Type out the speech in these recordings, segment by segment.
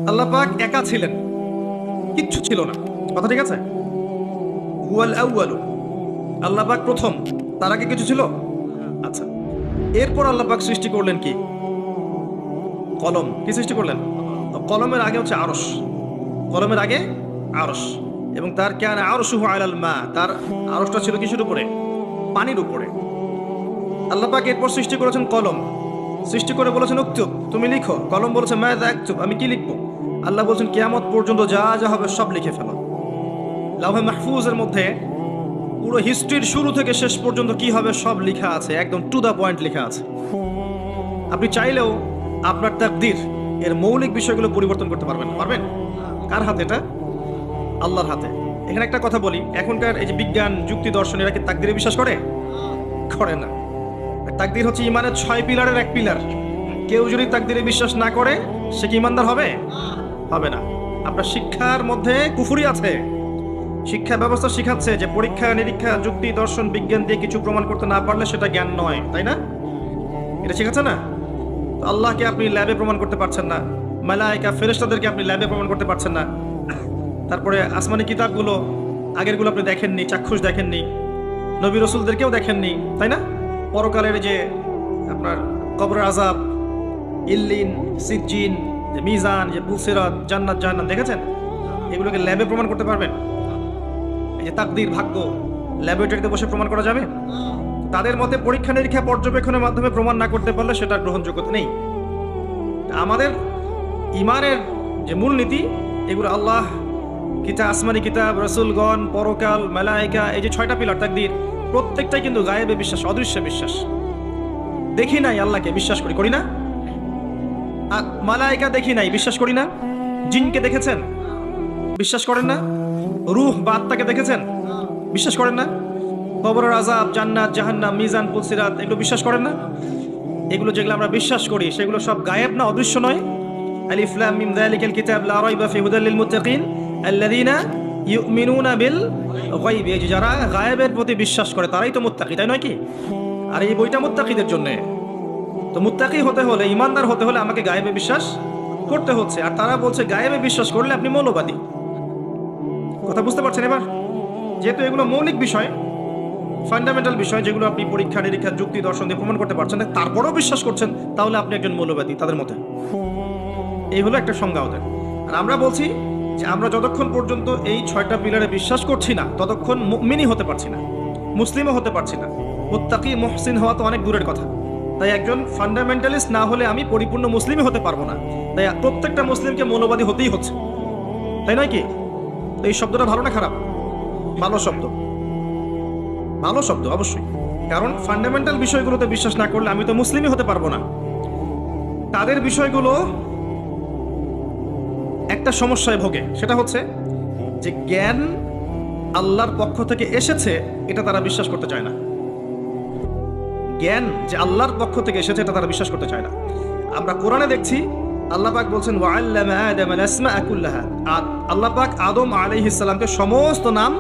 আল্লাহ পাক একা ছিলেন, কিচ্ছু ছিল না। কথা ঠিক আছে? হুয়াল আউয়ালু, আল্লাহ পাক প্রথম, তার আগে কিছু ছিল? আচ্ছা, এরপর আল্লাহ পাক সৃষ্টি করলেন কি? কলম। কি সৃষ্টি করলেন? কলমের আগে হচ্ছে আরশ। কলমের আগে আরশ, এবং তার কেন আরশুহু আলাল মা, তার আরশটা ছিল কিসের উপরে? পানির উপরে। আল্লাহ পাক এরপর সৃষ্টি করেছেন কলম। সৃষ্টি করে বলেছেন উক্তুব, তুমি লিখো। কলম বলেছে মাযা আকতুব, আমি কি লিখবো? আল্লাহ বলছেন কিয়ামত পর্যন্ত যা যা হবে সব লিখে ফেলো। লাউহে মাহফুজের মধ্যে পুরো হিস্ট্রির শুরু থেকে শেষ পর্যন্ত কি হবে সব লেখা আছে, একদম টু দা পয়েন্ট লেখা আছে। আপনি চাইলেও আপনার তাকদীর এর মৌলিক বিষয়গুলো পরিবর্তন করতে পারবেন না। পারবেন? কার হাতে এটা? আল্লাহর হাতে। এখানে একটা কথা বলি, এখনকার এই যে বিজ্ঞান যুক্তি দর্শন, এরা কি তাকদীরে বিশ্বাস করে? করে না। তাকদীর হচ্ছে ইমানের 6 পিলারের এক পিলার। কেউ যদি তাকদীরে বিশ্বাস না করে সে কি ইমানদার হবে? হবে না। আপনার শিক্ষার মধ্যে কুফরি আছে। শিক্ষা ব্যবস্থা শিখাচ্ছে যে পরীক্ষা নিরীক্ষা যুক্তি দর্শন বিজ্ঞান দিয়ে কিছু প্রমাণ করতে না পারলে সেটা জ্ঞান নয়, তাই না? এটা শিখাচ্ছে না? তো আল্লাহকে আপনি ল্যাবে প্রমাণ করতে পারছেন না, মালায়েকা ফেরেশতাদেরকে আপনি ল্যাবে প্রমাণ করতে পারছেন না। তারপরে আসমানি কিতাবগুলো আগেরগুলো আপনি দেখেননি, চাক্ষুষ দেখেননি, নবী রসুলদেরকেও দেখেননি, তাই না? পরকালের যে আপনার কবরের আযাব, ইল্লিন, সিজ্জিন, যে মিজান, যে পুলসিরাত, জান্নাত জাহান্নাম দেখেছেন? এগুলোকে ল্যাবে প্রমাণ করতে পারবেন? এই যে তাকদীর, ভাগ্য, ল্যাবরেটরিতে বসে প্রমাণ করা যাবে? তাদের মতে পরীক্ষা নিরীক্ষা পর্যবেক্ষণের মাধ্যমে প্রমাণ না করতে পারলে সেটা গ্রহণযোগ্যতা নেই। আমাদের ইমানের যে মূলনীতি, এগুলো আল্লাহ, কিতাব, আসমানি কিতাব, রসুলগণ, পরকাল, মালায়েকা, এই যে 6টা পিলার তাকদীর, প্রত্যেকটাই কিন্তু গায়েবে বিশ্বাস, অদৃশ্য বিশ্বাস। দেখি নাই আল্লাহকে, বিশ্বাস করি, করি না? আর মালায়েকা দেখি নাই, বিশ্বাস করি না? জিনকে দেখেছেন? বিশ্বাস করেন না? রূহ বা আত্মাকে দেখেছেন? বিশ্বাস করেন না? কবরের আযাব, জান্নাত জাহান্নাম, মিজান, পুলসিরাত, এগুলো বিশ্বাস করেন না? এগুলো যেগুলো আমরা বিশ্বাস করি সেগুলো সব গায়েব না, অদৃশ্য নয়? আলিফ লাম মিম যালিকাল কিতাব লা রাইবা ফি হুদাল লিল মুত্তাকিন আল্লাযীনা ইউমিনুনা বিল গায়ব। এই যে যারা গায়েবের প্রতি বিশ্বাস করে তারাই তো মুত্তাকি, তাই নয় কি? আর এই বইটা মুত্তাকিদের জন্য। তো মুত্তাকি হতে হলে, ইমানদার হতে হলে আমাকে গায়েবে বিশ্বাস করতে হচ্ছে। আর তারা বলছে গায়েবে বিশ্বাস করলে আপনি মৌলবাদী। কথা বুঝতে পারছেন এবার? যেহেতু এগুলো মৌলিক বিষয়, ফান্ডামেন্টাল বিষয়, যেগুলো আপনি পরীক্ষা নিরীক্ষা যুক্তি দর্শন দিয়ে প্রমাণ করতে পারছেন না, তারপরেও বিশ্বাস করছেন, তাহলে আপনি একজন মৌলবাদী তাদের মতে। এই হলো একটা সংজ্ঞা ওদের। আর আমরা বলছি যে আমরা যতক্ষণ পর্যন্ত এই 6টা পিলারে বিশ্বাস করছি না ততক্ষণ মুমিনই হতে পারছি না, মুসলিমও হতে পারছি না। মুত্তাকি মুহসিন হওয়া তো অনেক দূরের কথা। তাই একজন ফান্ডামেন্টালিস্ট না হলে আমি পরিপূর্ণ মুসলিমই হতে পারবো না। তাই প্রত্যেকটা মুসলিমকে মৌলবাদী হতেই হচ্ছে, তাই নয় কি? তো এই শব্দটা ভালো না খারাপ? ভালো শব্দ, ভালো শব্দ অবশ্যই। কারণ ফান্ডামেন্টাল বিষয়গুলোতে বিশ্বাস না করলে আমি তো মুসলিমই হতে পারবো না। তাদের বিষয়গুলো একটা সমস্যায় ভোগে, সেটা হচ্ছে যে জ্ঞান আল্লাহর পক্ষ থেকে এসেছে এটা তারা বিশ্বাস করতে চায় না। জ্ঞান যে আল্লাহর পক্ষ থেকে এসেছে এটা তারা বিশ্বাস করতে চায় না। আমরা কোরআনে দেখছি আল্লাহ পাক বলছেন ওয়াআল্লামা আদামাল আসমাআ কুল্লাহা। আল্লাহ পাক আদম আলাইহিস সালামকে সমস্ত নাম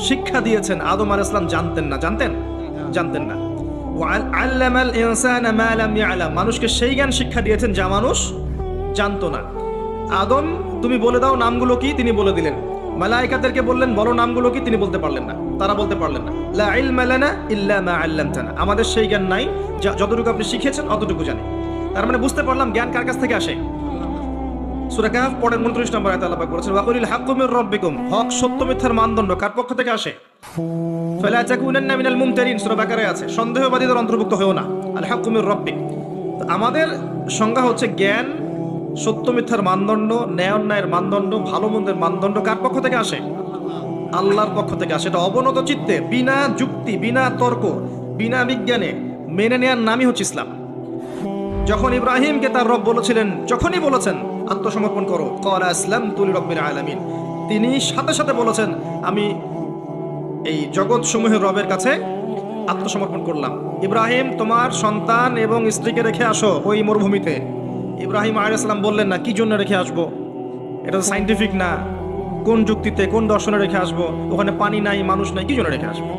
শিক্ষা দিয়েছেন। আদম আলাইহিস সালাম জানতেন না? জানতেন? জানতেন না। ওয়াআল্লামাল ইনসানা মা লাম ইয়ালাম, মানুষকে সেই জ্ঞান শিক্ষা দিয়েছেন যা মানুষ জানতো না। আদম, তুমি বলে দাও নামগুলো কি, তিনি বলে দিলেন। মালায়েকাদেরকে বললেন বলো নামগুলো কি, তিনি বলতে পারলেন না, তারা বলতে পারলেন না। লা ইলমা লানা ইল্লা মা আল্লামতানা, আমাদের সেই জ্ঞান নাই, যতটুকু আপনি শিখিয়েছেন অতটুকু জানি। তার মানে বুঝতে পারলাম জ্ঞান কার কাছ থেকে আসে। সূরা কাহফ পড়েন 29 নম্বর আয়াতে আল্লাহ পাক বলেছেন ওয়াকুলিল হাক্কু মির রাব্বিকুম, হক সত্য মিথ্যার মানদণ্ড কার পক্ষ থেকে আসে? ফালা তাকুনান্না মিনাল মুমতারিন, সূরা বাকারায় আছে, সন্দেহবাদীদের অন্তর্ভুক্ত হয়ো না। আল হাক্কু মির রাব্বিক। তো আমাদের সংজ্ঞা হচ্ছে জ্ঞান, সত্য মিথ্যার মানদণ্ড, ন্যায় অন্যায়ের মানদণ্ড, ভালো মন্দের মানদণ্ড কার পক্ষ থেকে আসে? আল্লাহর পক্ষ থেকে আসে। এটা অবনত চিত্তে, বিনা যুক্তি, বিনা তর্ক, বিনা বিজ্ঞানে মেনে নেওয়ার নামই হচ্ছে ইসলাম। যখন ইব্রাহিমকে তার রব বলেছিলেন, যখনই বলেছেন আত্মসমর্পণ করো, ক্বালা আসলামতু লিরাব্বিল আলামিন, তিনি সাথে সাথে বলেছেন আমি এই জগৎ সমূহের রবের কাছে আত্মসমর্পণ করলাম। ইব্রাহিম, তোমার সন্তান এবং স্ত্রীকে রেখে আসো ওই মরুভূমিতে। ইব্রাহিম আলাইহিস সালাম বললেন না, কি জন্য রেখে আসবো? এটা তো সাইন্টিফিক না। কোন যুক্তিতে, কোন দর্শনে রেখে আসবো? ওখানে পানি নাই, মানুষ নাই, কি জন্য রেখে আসবো?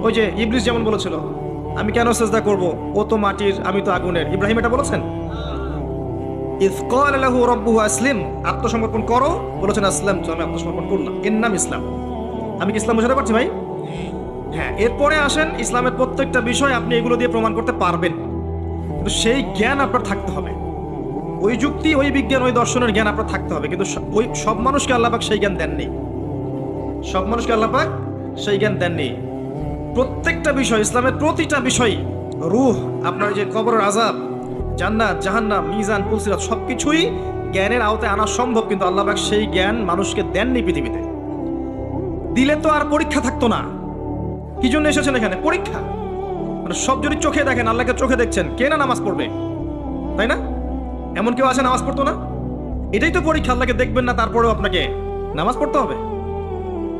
ওই যে ইবলিস যেমন বলেছিল আমি কেন সেজদা করব, ও তো মাটির, আমি তো আগুনের। ইব্রাহিম এটা বলেছেন? ইয ক্বালা লাহু রাব্বুহু আসলিম, আত্মসমর্পণ করো, বলেছেন আসলামতু, আমি আত্মসমর্পণ করলাম। এর নাম ইসলাম। আমি কি ইসলাম বোঝাতে পারছি ভাই? হ্যাঁ, এরপরে আসেন ইসলামের প্রত্যেকটা বিষয় আপনি এগুলো দিয়ে প্রমাণ করতে পারবেন, কিন্তু সেই জ্ঞান আপনার থাকতে হবে। ওই যুক্তি, ওই বিজ্ঞান, ওই দর্শনের জ্ঞান আপনার থাকতে হবে, কিন্তু ওই সব মানুষকে আল্লাহ পাক সেই জ্ঞান দেননি। সব মানুষকে আল্লাহ পাক সেই জ্ঞান দেননি। প্রত্যেকটা বিষয়, ইসলামের প্রতিটা বিষয়, রূহ, আপনার যে কবরের আযাব, জান্নাত, জাহান্নাম, মিজান, পুলসিরাত, সবকিছুই জ্ঞানের আওতায় আনা সম্ভব, কিন্তু আল্লাহ পাক সেই জ্ঞান মানুষকে দেননি পৃথিবীতে। দিলে তো আর পরীক্ষা থাকতো না। কি জন্য এসেছেন এখানে? পরীক্ষা। মানে সব যদি চোখে দেখেন, আল্লাহকে চোখে দেখছেন, কে না নামাজ পড়বে, তাই না? এমন কেউ আছে নামাজ পড়তো না? এটাই তো পরীক্ষা, আল্লাহকে দেখবেন না তারপরেও আপনাকে নামাজ পড়তে হবে।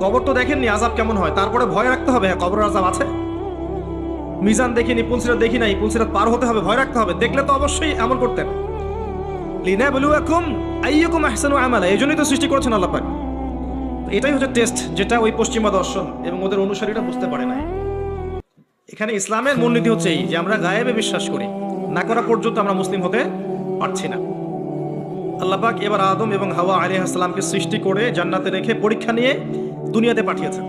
কবর তো দেখেননি আযাব কেমন হয়, তারপরে ভয় রাখতে হবে, হ্যাঁ কবরের আযাব আছে। মিজান দেখিনি, পুলসিরাত দেখি নাই, পুলসিরাত পার হতে হবে, ভয় রাখতে হবে। দেখলে তো অবশ্যই আমল করতেন। লিনাবলুয়াকুম আইয়ুকুম আহসানু আমালা, এই জন্যই তো সৃষ্টি করেছেন আল্লাহ পাক। এটাই হচ্ছে টেস্ট, যেটা ওই পশ্চিমা দর্শন এবং ওদের অনুসারীরা বুঝতে পারে না। এখানে ইসলামের মূলনীতি হচ্ছে এই যে আমরা গায়েবে বিশ্বাস করি, না করা পর্যন্ত আমরা মুসলিম হতে পারছি না। আল্লাহ পাক এবার আদম এবং হাওয়া আলাইহিস সালামকে সৃষ্টি করে জান্নাতে রেখে পরীক্ষা নিয়ে দুনিয়াতে পাঠিয়েছেন।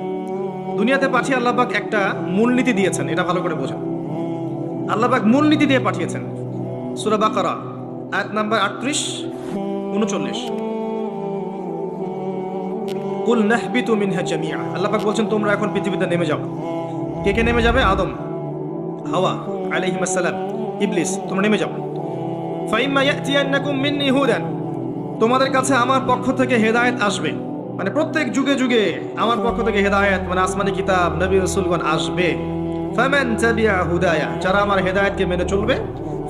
দুনিয়াতে পাঠিয়ে আল্লাহ পাক একটা মূলনীতি দিয়েছেন, এটা ভালো করে বোঝেন। আল্লাহ পাক মূলনীতি দিয়ে পাঠিয়েছেন। সূরা বাকারা আয়াত নাম্বার 38 39, কুল নাহবিতু মিনহা জামিআ, আল্লাহ পাক বলছেন তোমরা এখন পৃথিবীতে নেমে যাও। কে কে নেমে যাবে? আদম, হাওয়া আলাইহিস সালাম, ইবলিস, তোমরা নেমে যাও। ফাইম্মা ইয়াতিয়ান্নাকুম মিন্নি হুদান, তোমাদের কাছে আমার পক্ষ থেকে হেদায়েত আসবে। মানে প্রত্যেক যুগে যুগে আমার পক্ষ থেকে হেদায়েত, মানে আসমানি কিতাব, নবী রাসূলগণ আসবে। ফামান তাবিআ হুদায়া, যারা আমার হেদায়েতকে মেনে চলবে,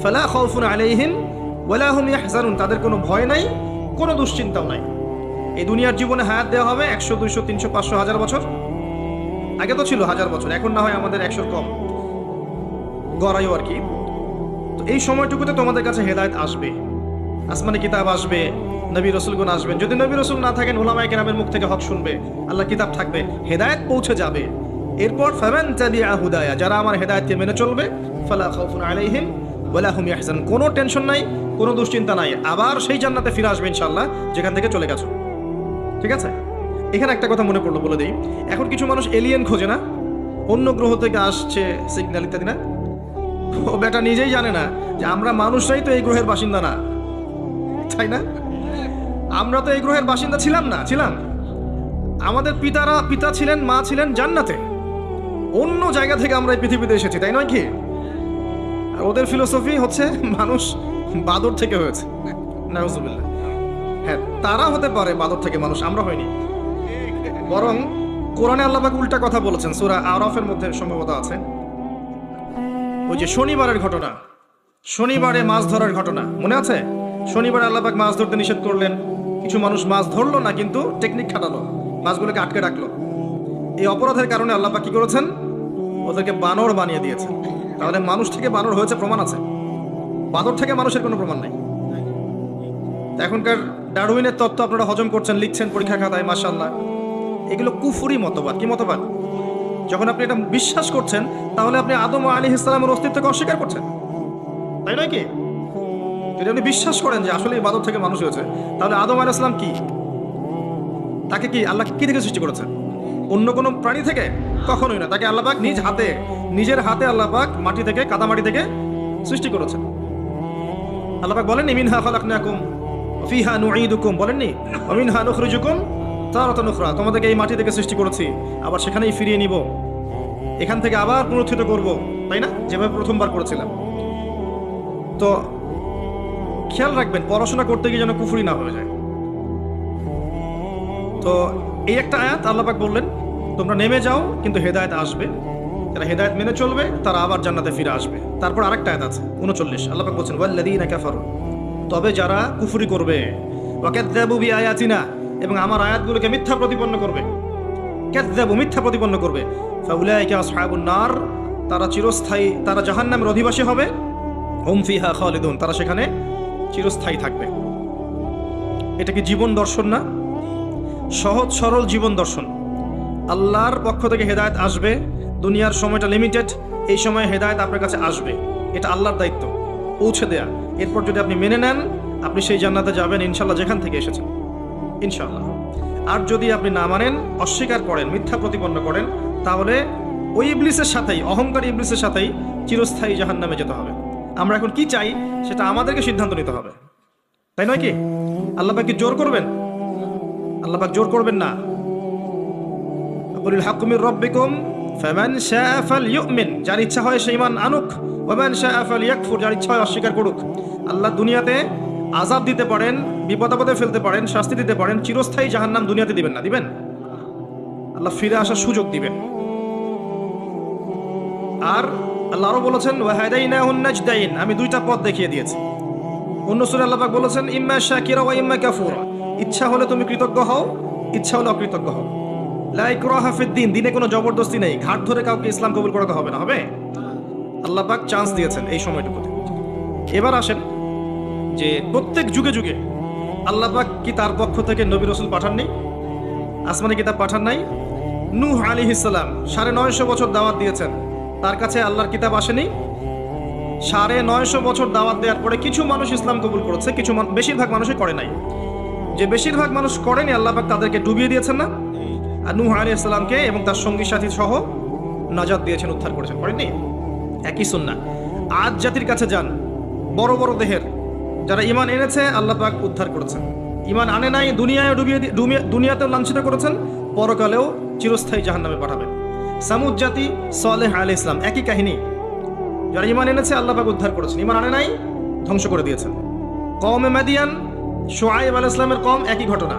ফালা খাউফুন আলাইহিম ওয়ালা হুম ইয়াহজানুন, তাদের কোনো ভয় নাই, কোনো দুশ্চিন্তাও নাই। এই দুনিয়ার জীবনে হায়াত দেওয়া হবে 100, 200, 300, 500, 1000 বছর। আগে তো ছিল 1000 বছর, এখন না হয় আমাদের 100 কম গড়াইও আর কি। তো এই সময়টুকুতে তোমাদের কাছে হেদায়েত আসবে, আসমানি কিতাব আসবে, নবী রাসূলগণ আসবেন। যদি নবী রাসূল না থাকেন, উলামায়ে কেরামের মুখ থেকে হক শুনবে, আল্লাহ কিতাব থাকবে, হেদায়েত পৌঁছে যাবে। এরপর ফামান তাবিআ হুদায়া, যারা আমার হেদায়েতকে মেনে চলবে, ফালা খাউফুন আলাইহিম ওয়ালা হুম ইয়াহজানুন, কোনো টেনশন নাই, কোনো দুশ্চিন্তা নাই, আবার সেই জান্নাতে ফিরে আসবে ইনশাআল্লাহ যেখান থেকে চলে গেছো। ঠিক আছে? এখানে একটা কথা মনে পড়লো, বলে দিই। এখন কিছু মানুষ এলিয়েন খোঁজে না, অন্য গ্রহ থেকে আসছে সিগন্যাল ইত্যাদি, না? ও বেটা নিজেই জানে না যে আমরা মানুষরাই তো এই গ্রহের বাসিন্দা না, তাই না? আমরা তো এই গ্রহের বাসিন্দা ছিলাম না, ছিলাম। আমাদের পিতা ছিলেন, মা ছিলেন জান্নাতে, অন্য জায়গা থেকে আমরা এই পৃথিবীতে এসেছি, তাই নয় কি? আর ওদের ফিলোসফি হচ্ছে মানুষ বাদর থেকে হয়েছে, নাউজুবিল্লাহ। হ্যাঁ, তারা হতে পারে বাদর থেকে মানুষ, আমরা হইনি। বরং কোরআনে আল্লাহ পাক উল্টা কথা বলেছেন, সূরা আরাফের মধ্যে সম্ভবত আছে। ওই যে শনিবারের ঘটনা, শনিবারে মাছ ধরার ঘটনা মনে আছে? শনিবারে আল্লাহ পাক মাছ ধরতে নিষেধ করলেন। কিছু মানুষ মাছ ধরলো না, কিন্তু টেকনিক খাটালো, মাছগুলোকে আটকে রাখলো। এই অপরাধের কারণে আল্লাহ পাক কি করেছেন? ওদেরকে বানর বানিয়ে দিয়েছেন। তাহলে মানুষ থেকে বানর হয়েছে, প্রমাণ আছে। বাদর থেকে মানুষের কোনো প্রমাণ নাই। এখনকার ডারউইনের তত্ত্ব আপনারা হজম করছেন, লিখছেন পরীক্ষা খাতায়, মাশাআল্লাহ। এগুলো কুফরি মতবাদ। কি মতবাদ? যখন আপনি এটা বিশ্বাস করছেন, তাহলে আপনি আদম আলাইহিস সালামের অস্তিত্বকে অস্বীকার করছেন, তাই নয় কি? যদি আপনি বিশ্বাস করেন যে আসলে বাদর থেকে মানুষ হয়েছে, তাহলে আদম আলাইহিস সালাম কি? তাকে কি আল্লাহ কি থেকে সৃষ্টি করেছেন? অন্য কোনো প্রাণী থেকে? কখনোই না। তাকে আল্লাহ পাক নিজ হাতে, নিজের হাতে আল্লাহ পাক মাটি থেকে, কাদা মাটি থেকে সৃষ্টি করেছেন। আল্লাহ পাক বলেননি মিনহা খালাকনাকুম ফিহা নুঈদুকুম, বলেননি ওয়া মিনহা নুখরিজুকুম তারাতান উখরা, তোমাদেরকে এই মাটি থেকে সৃষ্টি করেছি, আবার সেখানেই ফিরিয়ে নিব, এখান থেকে আবার পুনরুত্থিত করব, তাই না? যেভাবে প্রথমবার করেছিলাম। তো খেয়াল রাখবেন, পড়াশোনা করতে গিয়ে যেন কুফরি না হয়ে যায়। তো এই একটা আয়াত আল্লাহ পাক বললেন তোমরা নেমে যাও, কিন্তু হেদায়েত আসবে, যারা হেদায়েত মেনে চলবে তারা আবার জান্নাতে ফিরে আসবে। তারপর আরেকটা আয়াত আছে 39, আল্লাহ পাক বলছেন ওয়াল্লাযীনা কাফারু, তবে যারা কুফরি করবে, ওয়া কাযযাবু বিআয়াতিনা, এবং আমার আয়াতগুলোকে মিথ্যা প্রতিপন্ন করবে, কাযযাবু মিথ্যা প্রতিপন্ন করবে, ফাউলাইকা আসহাবুন নার, তারা চিরস্থায়ী, তারা জাহান্নামের অধিবাসী হবে, হুম ফিহা খালিদুন, তারা সেখানে চিরস্থায়ী থাকবে। এটা কি জীবন দর্শন না? সহজ সরল জীবন দর্শন। আল্লাহর পক্ষ থেকে হেদায়েত আসবে, দুনিয়ার সময়টা লিমিটেড, এই সময় হেদায়েত আপনার কাছে আসবে, এটা আল্লাহর দায়িত্ব পৌঁছে দেয়া। এরপর যদি আপনি মেনে নেন, আপনি সেই জান্নাতে যাবেন ইনশাল্লাহ, যেখান থেকে এসেছেন ইনশাল্লাহ। আর যদি আপনি না মানেন, অস্বীকার করেন, মিথ্যা প্রতিপন্ন করেন, তাহলে ওই ইবলিসের সাথেই, অহংকারী ইবলিসের সাথেই চিরস্থায়ী জাহান্নামে যেতে হবে। আমরা এখন কি চাই সেটা আমাদেরকে সিদ্ধান্ত নিতে হবে, তাই নয় কি? আল্লাহ পাক কি জোর করবেন? আল্লাহ পাক জোর করবেন না। কুলিল হাক্কু মির রাব্বিকুম ফামান শাআ ফালইউমিন, যার ইচ্ছা হয় সে ঈমান আনুক, ওয়া মান শাআ ফালইয়াকফুর, যার ইচ্ছা হয় অস্বীকার করুক। আল্লাহ দুনিয়াতে আযাব দিতে পারেন, বিপদ আপদে ফেলতে পারেন, শাস্তি দিতে পারেন, চিরস্থায়ী জাহান্নাম দুনিয়াতে দিবেন না? দিবেন? আল্লাহ ফিরে আসার সুযোগ দিবেন। আর আল্লাহ আরো বলেছেন ওয়া হাদাইনাহুন নাজদাইন, আমি দুইটা পথ দেখিয়ে দিয়েছি। অন্য সূরায় আল্লাহ পাক বলেছেন ইম্মা শাকিরা ওয়া ইম্মা কাফুরা, ইচ্ছা হলে তুমি কৃতজ্ঞ হও, ইচ্ছা হলে অকৃতজ্ঞ হও। লা ইকরাহা ফিদ-দীন, দিনে কোনো জবরদস্তি নেই, ঘাট ধরে কাউকে ইসলাম কবুল করাতে হবে না। হবে? আল্লাহ পাক চান্স দিয়েছেন এই সময়টুকুতে। এবার আসেন যে প্রত্যেক যুগে যুগে আল্লাহ পাক কি তার পক্ষ থেকে নবী রাসূল পাঠাননি? আসমানি কিতাব পাঠান নাই? নূহ আলাইহিস সালাম 950 বছর দাওয়াত দিয়েছেন, তার কাছে আল্লাহর কিতাব আসেনি? 950 বছর দাওয়াত দেওয়ার পরে কিছু মানুষ ইসলাম কবুল করেছে, কিছু বেশিরভাগ মানুষই করে নাই। যে বেশিরভাগ মানুষ করেনি, আল্লাহ পাক তাদেরকে ডুবিয়ে দিয়েছেন না? আর নূহ আলাইহিস সালামকে এবং তার সঙ্গী সাথী সহ নাজাত দিয়েছেন, উদ্ধার করেছেন, করেননি? একই সুন্নাহ। আদ জাতির কাছে যান, বড় বড় দেহের যারা ঈমান এনেছে আল্লাহ পাক উদ্ধার করেছেন, ঈমান আনে নাই দুনিয়ায় দুনিয়াতেও লাঞ্ছিত করেছেন, পরকালেও চিরস্থায়ী জাহান্নামে পাঠাবেন। সামুদ জাতি, সালেহ আলাইহিস সালাম, একই কাহিনী। যারা ঈমান এনেছে আল্লাহ পাক উদ্ধার করেছেন, ঈমান আনে নাই ধ্বংস করে দিয়েছেন। কওমে মাদিয়ান, শুআয়ব আলাইহিস সালামের কওম, একই ঘটনা।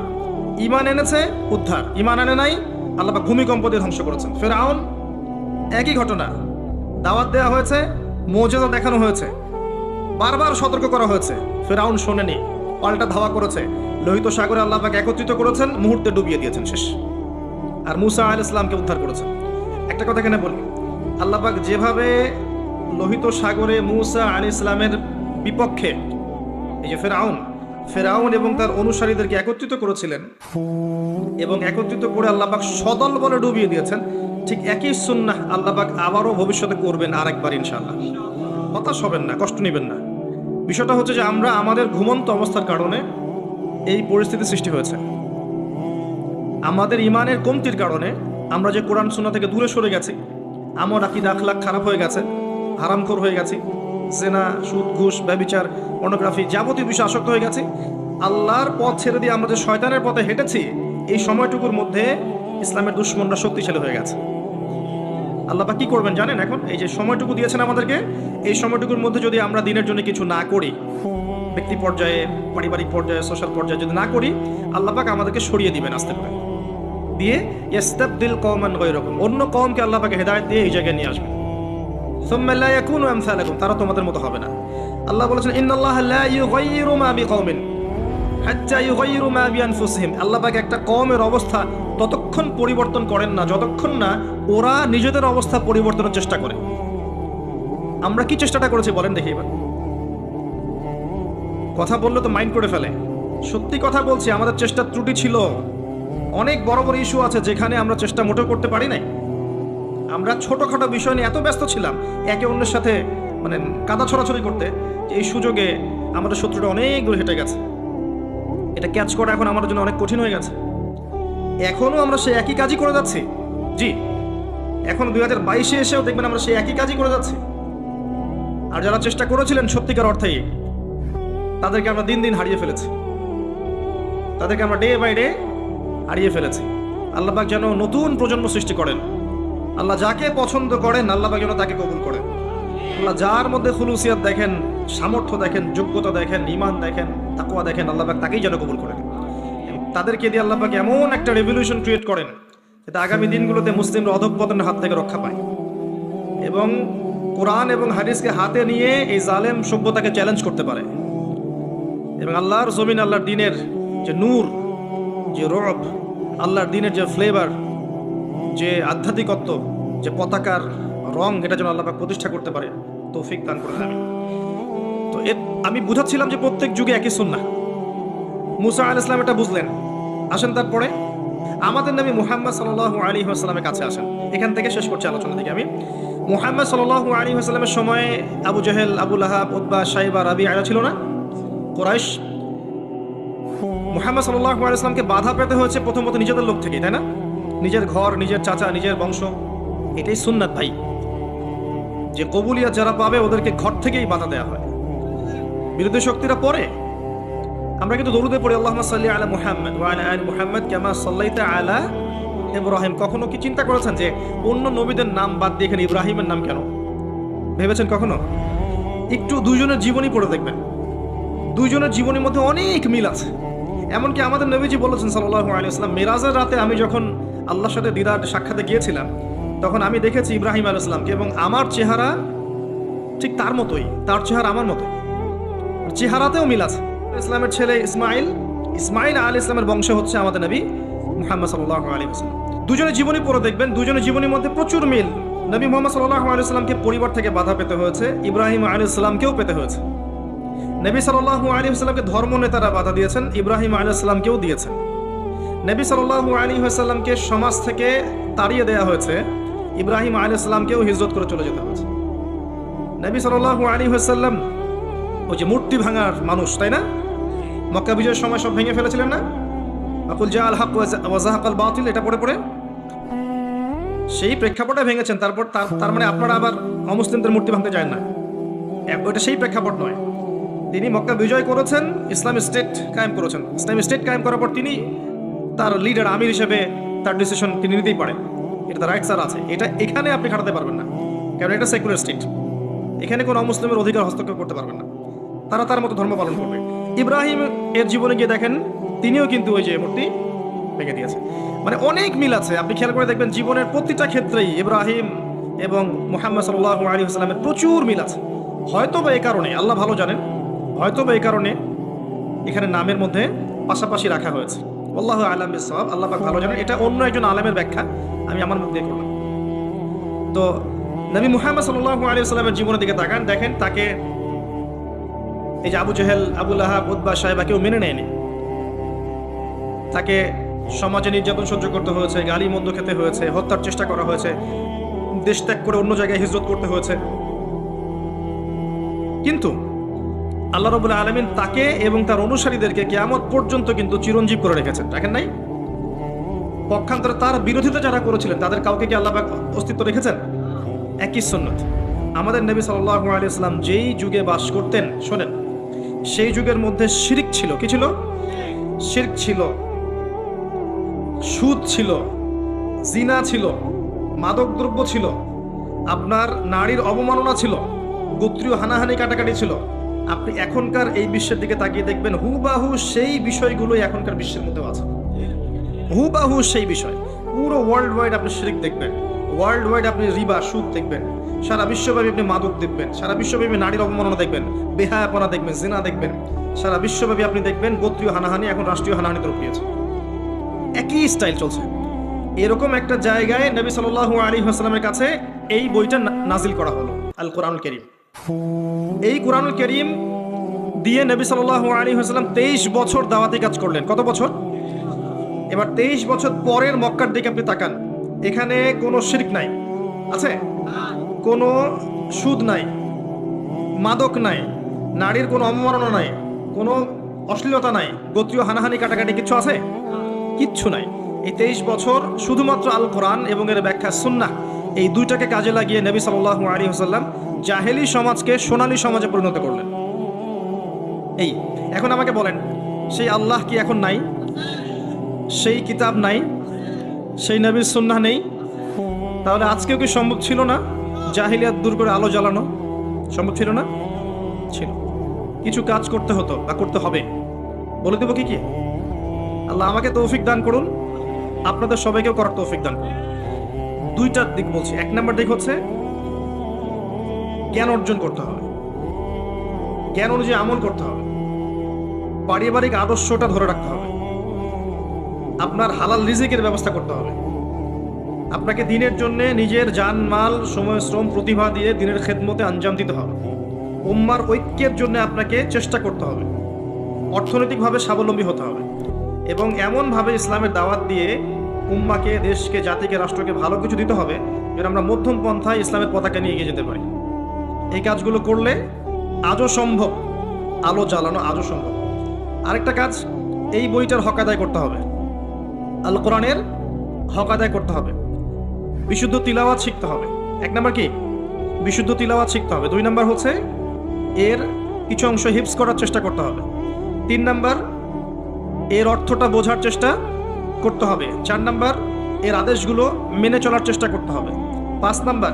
ঈমান এনেছে উদ্ধার, ঈমান আনে নাই আল্লাহ পাক ভূমিকম্প দিয়ে ধ্বংস করেছেন। ফিরআউন, একই ঘটনা। দাওয়াত দেওয়া হয়েছে, মুজিজা দেখানো হয়েছে, বারবার সতর্ক করা হয়েছে, ফিরআউন শোনেনি, পাল্টা ধাওয়া করেছে, লোহিত সাগরে আল্লাহ পাক একত্রিত করেছেন, মুহূর্তে ডুবিয়ে দিয়েছেন, শেষ। আর মূসা আলাইহিস সালামকে উদ্ধার করেছেন। একটা কথা এখানে বলি, আল্লাহ পাক যেভাবে লোহিত সাগরে মূসা আলাইহিস সালামের বিপক্ষে এই যে ফেরাউন এবং তার অনুসারীদেরকে একত্রিত করেছিলেন এবং একত্রিত করে আল্লাহ পাক সদল বলে ডুবিয়ে দিয়েছেন, ঠিক একই সুন্নাহ আল্লাহ পাক আবারও ভবিষ্যতে করবেন আরেকবার ইনশাআল্লাহ। হতাশ হবেন না, কষ্ট নেবেন না। বিষয়টা হচ্ছে যে আমরা আমাদের ঘুমন্ত অবস্থার কারণে এই পরিস্থিতি সৃষ্টি হয়েছে। আমাদের ইমানের কমতির কারণে আমরা যে কোরআন সুন্নাহ থেকে দূরে সরে গেছি, আমার আকীদা আখলাক খারাপ হয়ে গেছে, হারামখোর হয়ে গেছি, জেনা, সুদ, ঘুষ, ব্যভিচার, পর্নোগ্রাফি, যাবতীয় বিষয় আসক্ত হয়ে গেছি। আল্লাহর পথ ছেড়ে দিয়ে আমরা যে শয়তানের পথে হেঁটেছি, এই সময়টুকুর মধ্যে ইসলামের দুশমনরা শক্তিশালী হয়ে গেছে। আল্লাহ পাক কি করবেন জানেন? এখন এই যে সময়টুকু দিয়েছেন আমাদেরকে, এই সময়টুকুর মধ্যে যদি আমরা দিনের জন্য কিছু না করি, ব্যক্তি পর্যায়ে, পারিবারিক পর্যায়ে, সোশ্যাল পর্যায়ে যদি না করি, আল্লাহ পাক আমাদেরকে সরিয়ে দিবেন আস্তে করে, দিয়ে ইস্তাবদিল কওমান গায়রাকুম, অন্য কওমকে আল্লাহ পাক হেদায়েত দিয়ে এই জায়গায় নিয়ে আসবেন। সুম্মা লা ইয়াকুনু আমসালাকুম, তারা তোমাদের মতো হবে না। আল্লাহ বলেছেন ইন্নাল্লাহা লা ইউগাইয়িরু মা বিকওমিন হাত্তা ইউগাইয়িরু মা বিআনফুসিহিম, আল্লাহ পাক একটা কওমের অবস্থা ততক্ষণ পরিবর্তন করেন না যতক্ষণ না ওরা নিজেদের অবস্থা পরিবর্তনের চেষ্টা করে। আমরা কি চেষ্টাটা করেছি বলেন দেখি এবার? কথা বললে তো মাইন্ড করে ফেলে। সত্যি কথা বলছি, আমাদের চেষ্টার ত্রুটি ছিল। অনেক বড় বড় ইস্যু আছে যেখানে আমরা চেষ্টা মোটেও করতে পারি নাই। আমরা ছোটখাটো বিষয় নিয়ে এত ব্যস্ত ছিলাম একে অন্যের সাথে মানে কাদা ছড়াছড়ি করতে, যে এই সুযোগে আমাদের শত্রুটা অনেক দূর হেঁটে গেছে। এটা ক্যাচ করা এখন আমাদের জন্য অনেক কঠিন হয়ে গেছে। এখনও আমরা সেই একই কাজই করে যাচ্ছি। জি, এখন 2022-এ এসেও দেখবেন আমরা সেই একই কাজই করে যাচ্ছি। আর যারা চেষ্টা করেছিলেন সত্যিকার অর্থেই, তাদেরকে আমরা দিন দিন হারিয়ে ফেলেছি, তাদেরকে আমরা ডে বাই ডে হারিয়ে ফেলেছি। আল্লাহ পাক যেন নতুন প্রজন্ম সৃষ্টি করেন। আল্লাহ যাকে পছন্দ করেন আল্লাহ পাক যেন তাকে কবুল করেন। আল্লাহ যার মধ্যে খুলুসিয়াত দেখেন, সামর্থ্য দেখেন, যোগ্যতা দেখেন, ঈমান দেখেন, তাকওয়া দেখেন, আল্লাহ পাক তাকেই যেন কবুল করেন। তাদেরকে দিয়ে আল্লাহ পাক এমন একটা রেভলিউশন ক্রিয়েট করেন যাতে আগামী দিনগুলোতে মুসলিমরা অধঃপতনের হাত থেকে রক্ষা পায় এবং কোরআন এবং হাদিসকে হাতে নিয়ে এই জালেম সভ্যতাকে চ্যালেঞ্জ করতে পারে এবং আল্লাহর জমিন, আল্লাহর দ্বীনের যে নূর, যে রব, আল্লাহর দ্বীনের যে ফ্লেভার, যে আধ্যাত্মিকত্ব, যে পতাকার রং, এটা যেন আল্লাহ পাক প্রতিষ্ঠা করতে পারে, তৌফিক দান করেন। তো আমি বুঝাচ্ছিলাম যে প্রত্যেক যুগে একই সুন্নাহ। মুসা আলাইহিস সালাম এটা বুঝলেন। আসেন তারপরে আমাদের নবী মুহাম্মদ সাল্লাল্লাহু আলাইহি ওয়াসাল্লামের কাছে আসেন। এখান থেকে শেষ করছি আলোচনা থেকে আমি। মুহাম্মদ সাল্লাল্লাহু আলাইহি ওয়াসাল্লামের সময়ে আবু জাহেল, আবু লাহাব, উতবা, শাইবা, রাবিআ ছিল না? কুরাইশ মুহাম্মদ সাল্লাল্লাহু আলাইহি ওয়াসাল্লামকে বাধা পেতে হয়েছে প্রথমত নিজেদের লোক থেকেই, তাই না? নিজের ঘর, নিজের চাচা, নিজের বংশ। এটাই সুন্নাত ভাই, যে কবুলিয়াত যারা পাবে ওদেরকে ঘর থেকেই বাধা দেওয়া হয়। বিরোধী শক্তিরা পরে। আমরা কিন্তু দরুদে পড়ি আল্লাহুম্মা সাল্লি আলা মুহাম্মদ ওয়া আলা আলি মুহাম্মদ কামা সাল্লাইতা আলা ইব্রাহিম। কখনো কি চিন্তা করেছেন যে অন্য নবীদের নাম বাদ দিয়ে এখানে ইব্রাহিমের নাম কেন? ভেবেছেন কখনো? একটু দুইজনের জীবনী পড়ে দেখবেন, দুইজনের জীবনের মধ্যে অনেক মিল আছে। এমনকি আমাদের নবীজি বলেছেন সাল্লাল্লাহু আলাইহি ওয়াসাল্লাম, মেরাজের রাতে আমি যখন আল্লাহর সাথে দিদার সাক্ষাতে গিয়েছিলাম, তখন আমি দেখেছি ইব্রাহিম আলাইহিস সালামকে, এবং আমার চেহারা ঠিক তার মতোই, তার চেহারা আমার মতোই, চেহারাতেও মিল আছে। ইসলামের ছেলে ইসমাইল আলাইহিস সালামের বংশ হচ্ছে আমাদের নবী মুহাম্মদ সাল্লাল্লাহু আলাইহি ওয়াসাল্লাম। দুজনের জীবনী পড়ে দেখবেন, দুজনের জীবনের মধ্যে প্রচুর মিল। নবী মুহাম্মদ সাল্লাল্লাহু আলাইহি ওয়াসাল্লামকে পরিবার থেকে বাধা পেতে হয়েছে, ইব্রাহিম আলাইহিস সালামকেও পেতে হয়েছে। নবী সাল্লাল্লাহু আলাইহি ওয়াসাল্লামকে ধর্ম নেতারা বাধা দিয়েছেন, ইব্রাহিম আলাইহিস সালামকেও দিয়েছেন। নবী সাল্লাল্লাহু আলাইহি ওয়াসাল্লামকে সমাজ থেকে তাড়িয়ে দেওয়া হয়েছে, ইব্রাহিম আলাইহিস সালামকেও হিজরত করে চলে যেতে হয়েছে। নবী সাল্লাল্লাহু আলাইহি ওয়াসাল্লাম ওই যে মূর্তি ভাঙার মানুষ, তাই না? মক্কা বিজয়ের সময় সব ভেঙে ফেলেছিলেন না? আকুল জাআল হক ওয়া যাহাকাল বাতিল, এটা পড়ে পড়ে সেই প্রেক্ষাপটে ভেঙেছেন। তারপর তার মানে আপনারা আবার অমুসলিমদের মূর্তি ভাঙতে যায় না, ওইটা সেই প্রেক্ষাপট নয়। তিনি মক্কা বিজয় করেছেন, ইসলামিক স্টেট কায়েম করেছেন। ইসলামিক স্টেট কায়েম করার পর তিনি তার লিডার, আমির হিসেবে তার ডিসিশন তিনি নিতেই পারেন, এটা তার রাইটস আছে। এটা এখানে আপনি খাটাতে পারবেন না, কারণ এটা সেকুলার স্টেট। এখানে কোনো অমুসলিমের অধিকার হস্তক্ষেপ করতে পারবেন না, তারা তার মতো ধর্ম পালন করবে। ইব্রাহিম এর জীবনে গিয়ে দেখেন, তিনিও কিন্তু ওই যে মূর্তি ভেঙে দিয়েছে। মানে অনেক মিল আছে, আপনি খেয়াল করে দেখবেন জীবনের প্রতিটা ক্ষেত্রেই ইব্রাহিম এবং মুহাম্মদ সাল্লাল্লাহু আলাইহি ওয়াসাল্লামের প্রচুর মিল আছে। হয়তো বা এই কারণে, আল্লাহ ভালো জানেন, হয়তো বা এই কারণে এখানে নামের মধ্যে পাশাপাশি রাখা হয়েছে। আল্লাহু আ'লাম বিস-সাওয়াব, আল্লাহ পাক ভালো জানেন। এটা অন্য একজন আলেমের ব্যাখ্যা, আমি আমার মধ্যে করলাম। তো নবী মুহাম্মদ সাল্লাল্লাহু আলাইহি ওয়াসাল্লামের জীবনের দিকে তাকান, দেখেন তাকে এই যে আবু জেহেল, আবু লাহাব, উতবা, সাইবা কেউ মেনে নেয়নি। তাকে সমাজে নির্যাতন সহ্য করতে হয়েছে, গালি মন্দ খেতে হয়েছে, হত্যার চেষ্টা করা হয়েছে, দেশ ত্যাগ করে অন্য জায়গায় হিজরত করতে হয়েছে। কিন্তু আল্লাহ রাব্বুল আলামিন তাকে এবং তার অনুসারীদেরকে কিয়ামত পর্যন্ত কিন্তু চিরঞ্জীব করে রেখেছেন, দেখেন নাই? পক্ষান্তরে তার বিরোধিতা যারা করেছিলেন তাদের কাউকে কি আল্লাহ পাক অস্তিত্ব রেখেছেন? একই সুন্নাত। আমাদের নবী সাল্লাল্লাহু আলাইহি ওয়াসাল্লাম যেই যুগে বাস করতেন, শোনেন, সেই যুগের মধ্যে শিরক ছিল। কি ছিল? শিরক ছিল, সুদ ছিল, জিনা ছিল, মাদকদ্রব্য ছিল, আপনার নারীর অবমাননা ছিল, গোত্রীয় হানাহানি কাটাকাটি ছিল। আপনি এখনকার এই বিশ্বের দিকে তাকিয়ে দেখবেন, হুবাহু সেই বিষয়গুলোই এখনকার বিশ্বের মধ্যেও আছে, হুবাহু সেই বিষয়। পুরো ওয়ার্ল্ড ওয়াইড আপনি শিরক দেখবেন, ওয়ার্ল্ড ওয়াইড আপনি রিবা, সুদ দেখবেন, সারা বিশ্বব্যাপী আপনি মাদক দেখবেন, সারা বিশ্বব্যাপী নারীর অবমাননা দেখবেন, বেহায়াপনা দেখবেন, জিনা দেখবেন, সারা বিশ্বব্যাপী আপনি দেখবেন গোত্রীয় হানাহানি এখন রাষ্ট্রীয় হানাহানিতে রূপ নিয়েছে। একই স্টাইল চলছে। এরকম একটা জায়গায় নবী সাল্লাল্লাহু আলাইহি ওয়াসাল্লামের কাছে এই বইটা নাজিল করা হলো, আল কোরআনুল কারীম। এই কোরআনুল কারীম দিয়ে নবী সাল্লাল্লাহু আলাইহি ওয়াসাল্লাম 23 বছর দাওয়াতি কাজ করলেন। কত বছর? এবার 23 বছর পরের মক্কার দিকে আপনি তাকান, এখানে কোনো শিরক নাই, আছে? কোনো সুদ নাই, মাদক নাই, নারীর কোনো অবমাননা নাই, কোনো অশ্লীলতা নাই, গোত্রীয় হানাহানি কাটাকাটি কিছু আছে? কিচ্ছু নাই। এই 23 বছর শুধুমাত্র আল কোরআন এবং এর ব্যাখ্যা সুন্নাহ, এই দুইটাকে কাজে লাগিয়ে নবী সাল্লাল্লাহু আলাইহি ওয়াসাল্লাম জাহেলি সমাজকে সোনালী সমাজে পরিণত করলেন। এই এখন আমাকে বলেন, সেই আল্লাহ কি এখন নাই? সেই কিতাব নাই? সেই নবীর সুন্নাহ নেই? তাহলে আজকেও কি সম্ভব ছিল না জাহিলিয়াত দূর করে আলো জ্বালানো? সম্ভব ছিল না? ছিল। কিছু কাজ করতে হতো বা করতে হবে। বলে দেব কি কি? আল্লাহ আমাকে তৌফিক দান করুন, আপনাদের সবাইকেও করার তৌফিক দান করুন। দুইটা দিক বলছি। এক নম্বর দিক হচ্ছে জ্ঞান অর্জন করতে হবে, জ্ঞান অনুযায়ী আমল করতে হবে, পারিবারিক আদর্শটা ধরে রাখতে হবে, আপনার হালাল রিজিকের ব্যবস্থা করতে হবে, আপনাকে দিনের জন্য নিজের জান মাল, সময়, শ্রম, প্রতিভা দিয়ে দিনের খেদমতে আঞ্জাম দিতে হবে, উম্মার ঐক্যের জন্য আপনাকে চেষ্টা করতে হবে, অর্থনৈতিকভাবে স্বাবলম্বী হতে হবে এবং এমনভাবে ইসলামের দাওয়াত দিয়ে উম্মাকে, দেশকে, জাতিকে, রাষ্ট্রকে ভালো কিছু দিতে হবে যেন আমরা মধ্যম পন্থায় ইসলামের পতাকা নিয়ে এগিয়ে যেতে পারি। এই কাজগুলো করলে আজও সম্ভব, আলো জ্বালানো আজও সম্ভব। আরেকটা কাজ, এই বইটার হক আদায় করতে হবে, আল কোরআনের হক আদায় করতে হবে। বিশুদ্ধ তিলাওয়াত শিখতে হবে। 1 নাম্বার কি? বিশুদ্ধ তিলাওয়াত শিখতে হবে। 2 নাম্বার হচ্ছে এর কিছু অংশ হিফজ করার চেষ্টা করতে হবে। 3 নাম্বার এর অর্থটা বোঝার চেষ্টা করতে হবে। 4 নাম্বার এর আদেশগুলো মেনে চলার চেষ্টা করতে হবে। 5 নাম্বার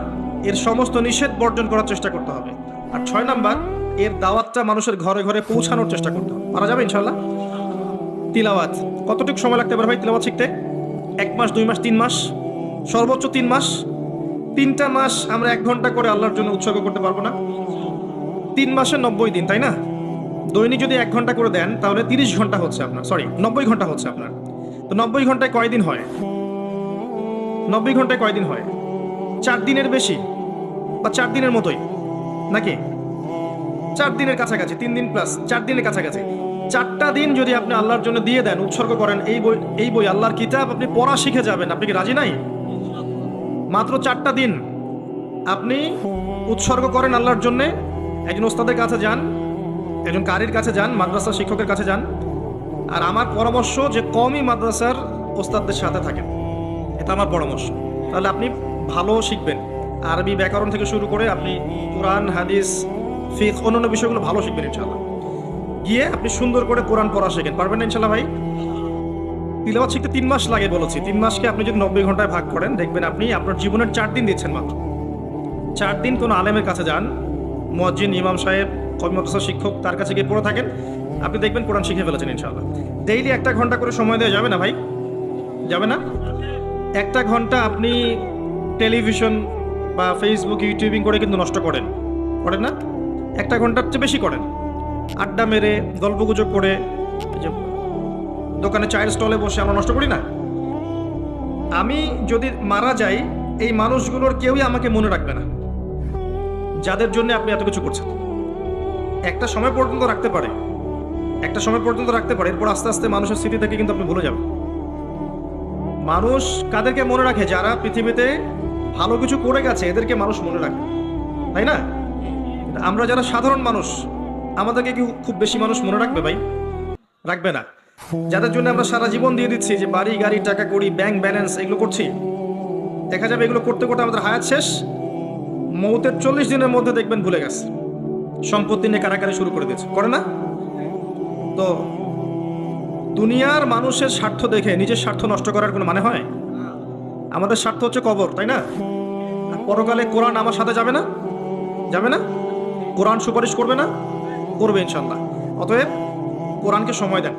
এর সমস্ত নিষেধ বর্জন করার চেষ্টা করতে হবে। আর 6 নাম্বার এর দাওয়াতটা মানুষের ঘরে ঘরে পৌঁছানোর চেষ্টা করতে হবে। পারা যাবে ইনশাল্লাহ? তিলাওয়াত কতটুকু সময় লাগতে পারে ভাই তিলাওয়াত শিখতে? 1 মাস, 2 মাস, 3 মাস, সর্বোচ্চ 3 মাস। 3টা মাস আমরা 1 ঘন্টা করে আল্লাহর জন্য উৎসর্গ করতে পারবো না? 3 মাসে 90 দিন, তাই না? দৈনিক যদি 1 ঘন্টা করে দেন তাহলে 30 ঘন্টা হচ্ছে আপনার, 90 ঘন্টা হচ্ছে আপনার। তো 90 ঘন্টায় কয় দিন হয়? 90 ঘন্টায় কয় দিন হয়? 4 দিনের বেশি বা 4 দিনের মতোই নাকি? 4 দিনের কাছাকাছি, 3 দিন প্লাস 4 দিনের কাছাকাছি। 4টা দিন যদি আপনি আল্লাহর জন্য দিয়ে দেন, উৎসর্গ করেন, এই বই আল্লাহর কিতাব আপনি পড়া শিখে যাবেন। আপনি কি রাজি নাই? মাত্র 4টা দিন আপনি উৎসর্গ করেন আল্লাহর জন্য। একজন ওস্তাদের কাছে যান, একজন কারির কাছে যান, মাদ্রাসার শিক্ষকের কাছে যান। আর আমার পরামর্শ যে কমই মাদ্রাসার ওস্তাদদের সাথে থাকেন, এটা আমার পরামর্শ। তাহলে আপনি ভালো শিখবেন। আরবি ব্যাকরণ থেকে শুরু করে আপনি কোরআন, হাদিস, ফিকহ, অন্যান্য বিষয়গুলো ভালো শিখবেন ইনশাআল্লাহ। গিয়ে আপনি সুন্দর করে কোরআন পড়া শেখেন। পারবেন না ইনশাআল্লাহ ভাই? তিলাওয়াত শিখতে 3 মাস লাগে বলেছি। 3 মাসকে আপনি যদি 90 ঘন্টায় ভাগ করেন, দেখবেন আপনি আপনার জীবনের 4 দিন দিচ্ছেন মাত্র। 4 দিন কোনো আলেমের কাছে যান, মুয়াজ্জিন, ইমাম সাহেব, কওমি মাদ্রাসার শিক্ষক, তার কাছে গিয়ে পড়ে থাকেন, আপনি দেখবেন কোরআন শিখে ফেলেছেন ইনশাআল্লাহ। ডেইলি 1 ঘন্টা করে সময় দেওয়া যাবে না ভাই? যাবে না? 1 ঘন্টা আপনি টেলিভিশন বা ফেসবুক, ইউটিউবিং করে কিন্তু নষ্ট করেন না? 1 ঘন্টার চেয়ে বেশি করেন। আড্ডা মেরে, গল্পগুজব করে, যে দোকানে চায়ের স্টলে বসে আমরা নষ্ট করি না? আমি যদি মারা যাই, এই মানুষগুলোর কেউই আমাকে মনে রাখবে না, যাদের জন্য আপনি এত কিছু করছেন। একটা সময় পর্যন্ত রাখতে পারে, এরপর আস্তে আস্তে মানুষের স্মৃতি থেকে কিন্তু আপনি ভুলে যাবেন। মানুষ কাদেরকে মনে রাখে? যারা পৃথিবীতে ভালো কিছু করে গেছে, এদেরকে মানুষ মনে রাখে, তাই না? আমরা যারা সাধারণ মানুষ, আমাদেরকে কি খুব বেশি মানুষ মনে রাখবে ভাই? রাখবে না। যাদের জন্য আমরা সারা জীবন দিয়ে দিচ্ছি, যে বাড়ি, গাড়ি, টাকা কড়ি, ব্যাংক ব্যালেন্স, এগুলো করছি, দেখা যাবে এগুলো করতে করতে আমাদের হায়াত শেষ। মৌতের 40 দিনের মধ্যে দেখবেন ভুলে গেছে, সম্পত্তি নিয়ে কারাকারি শুরু করে দিয়েছে, করে না? তো দুনিয়ার মানুষের স্বার্থ দেখে নিজের স্বার্থ নষ্ট করার কোনো মানে হয়? আমাদের স্বার্থ হচ্ছে কবর, তাই না? পরকালে কোরআন আমার সাথে যাবে না? যাবে না? কোরআন সুপারিশ করবে না? করবে ইনশাল্লাহ। অতএব কোরআনকে সময় দেন,